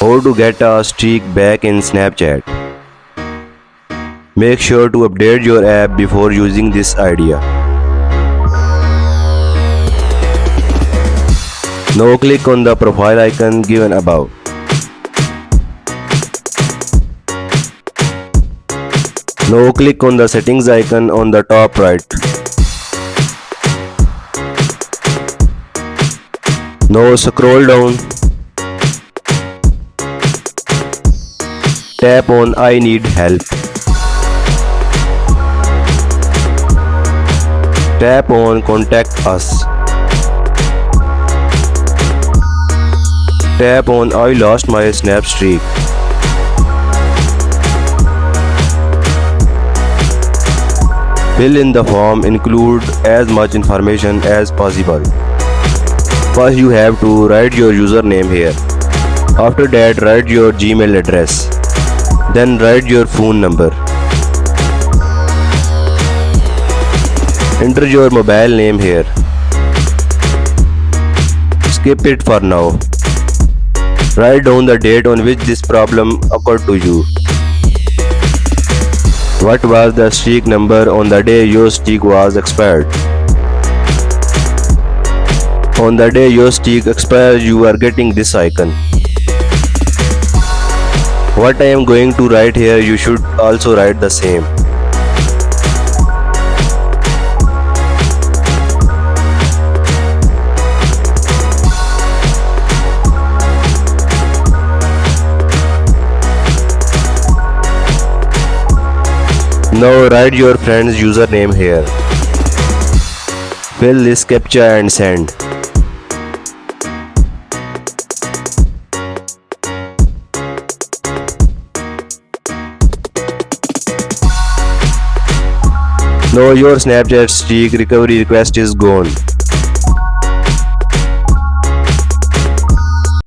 How to get a streak back in Snapchat. Make sure to update your app before using this idea. Now click on the profile icon given above. Now click on the settings icon on the top right. Now scroll down. Tap on I need help. Tap on contact us. Tap on I lost my snap streak. Fill in the form, include as much information as possible. First you have to write your username here. After that write your Gmail address. Then write your phone number. Enter your mobile name here. Skip it for now. Write down the date on which this problem occurred to you. What was the streak number on the day your streak was expired? On the day your streak expires, you are getting this icon. What I am going to write here, you should also write the same. Now write your friend's username here. Fill this captcha and send. Now your Snapchat streak recovery request is gone.